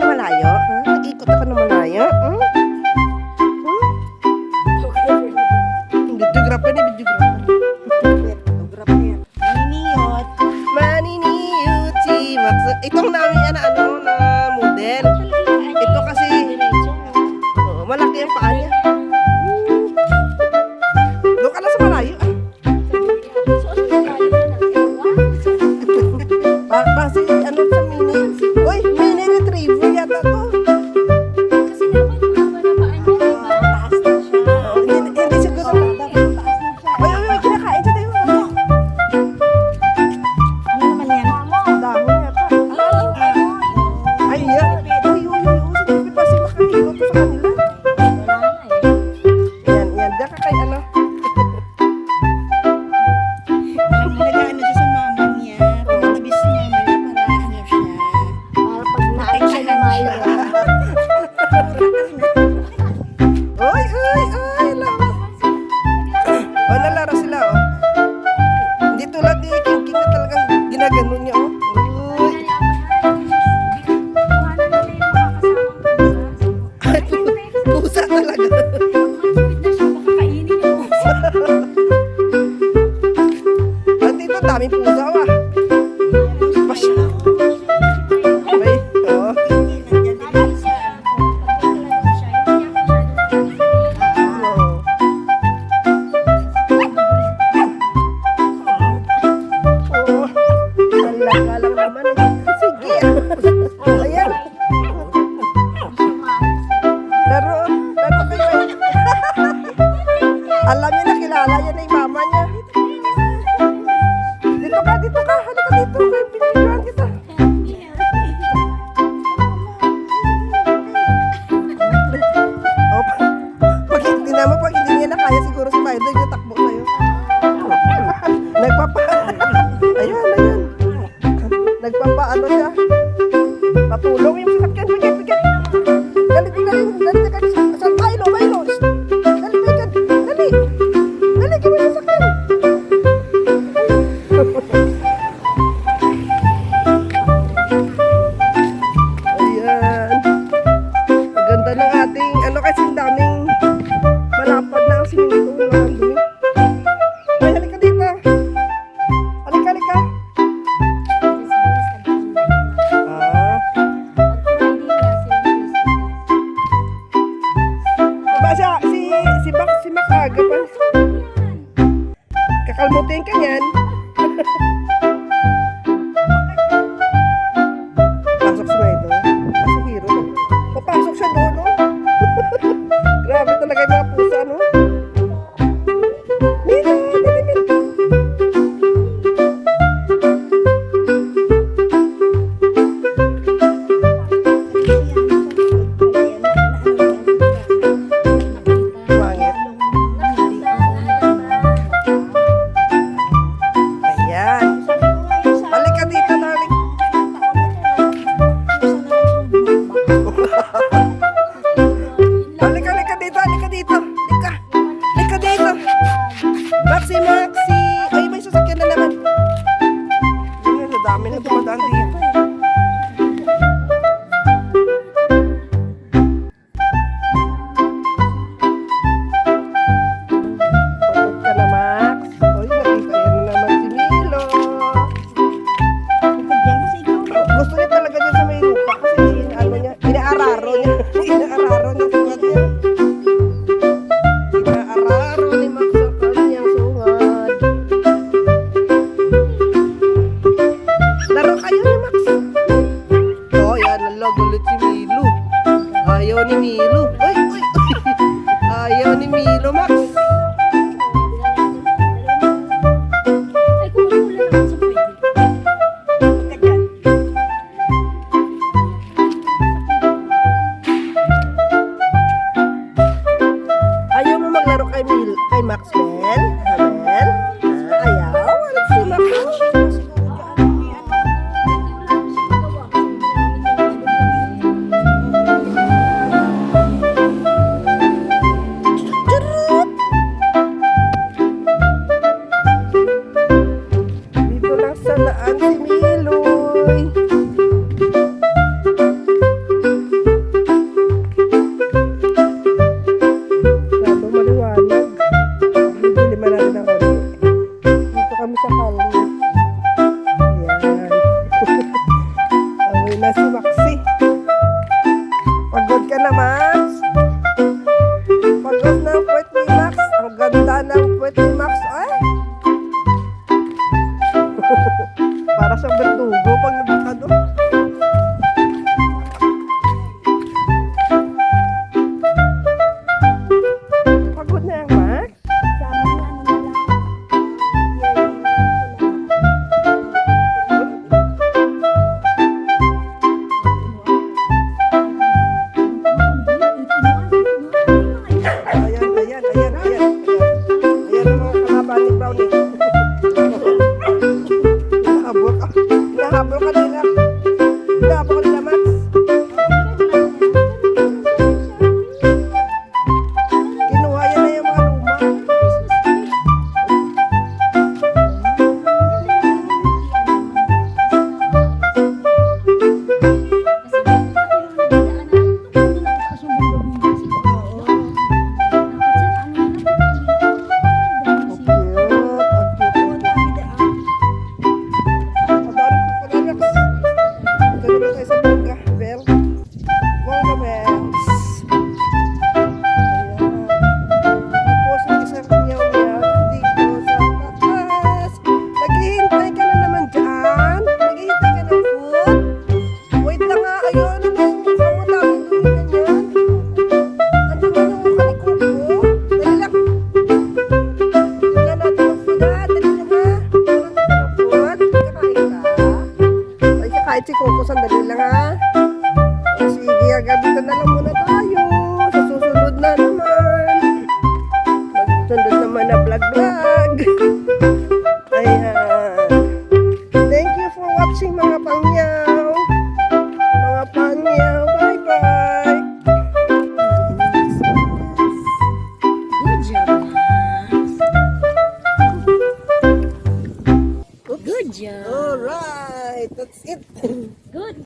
malayo? Ha? Nag-ikot ako ng malayo? Hmm? Videographer ni videographer. Maniniyot. Maniniyot si Max. Itong namin ano na model. Ito kasi malaki ang paa niya. Doon ka lang sa malayo. Base ano sa mini. Uy, mini retriever yata to. Kasi dapat mababa na paan niya. Mataas na siya. Hindi siguro. Mataas na siya. Uy, kinakain siya tayo. Ano naman yan? Dahon yata. Ay, yan. Uy. Sige, pa si makahilo to sa kanila. Wala na eh. Yan. Diyan ka kay ano. Nag-ano siya sa mama niya. Pagkatabi sa mama niya para ano siya. Para pag naan siya na mayo. Uy. Laro. Oh, nalaro sila, oh. Hindi tulad ni King na talagang ginaganon niya, oh. Uy. Pusa talaga. Andito, daming pusa, ah. Pasya. Ay, oh. Oh. Oo. Wala lang naman, eh. Sige. Ayan. Laro kayo, eh. Alam niya na kilala niya na yung mama niya. Dito ka. Halika dito. Pinipilihan kita. Oh, pag hindi naman, pag hindi niya na kaya, siguro si Milo yung takbo sa'yo. Ayan. Nagpapaano siya. Patulong yung sasakyan. Bigat. Dali. Saan Milo? Dali, bigat. Dali, gawin yung sasakyan. Ayan. Maganda ng ating, ano kasi daming malapad na ang simento. Ang dumi. Ay, halika dito. Halika. Ah. Ba siya, si Mac aga pa. Kakalmutin ka niyan. Pasok si Milo. Si Hero. Papasok siya doon, no? Grabe talaga yung mga pusa, no? Milo. Pangit. Ayan. Halika dito, darling. Halika dito. Halika dito. Maxi. Ay, may sasakyan na naman. Ayan, ang dami na dumadaan dito. Pagod ka na, Max. Uy, nakita yan na naman si Milo. Gusto niya talaga dyan sa may lupa kasi inaararo niya. Inaararo niya sungad niya. Inaararo ni Max ang kanyang sungad. Laro kayo ni Max. Oh, yan. Nalagulit si Milo. Ayaw ni Milo. Uy. Ayaw ni Milo, Max. Ay, kung wala naman sa pwede. Ayaw mo maglaro kay Maxwell? Hamel? Ayaw? Ano si Maxwell? Charot! hanggang dito na lang muna tayo. Sa susunod na naman. Magsunod naman na vlog-vlog. Ayan. Thank you for watching mga pangyaw. Mga pangyaw. Bye-bye. Good job, Max. Good job. Alright. That's it. Good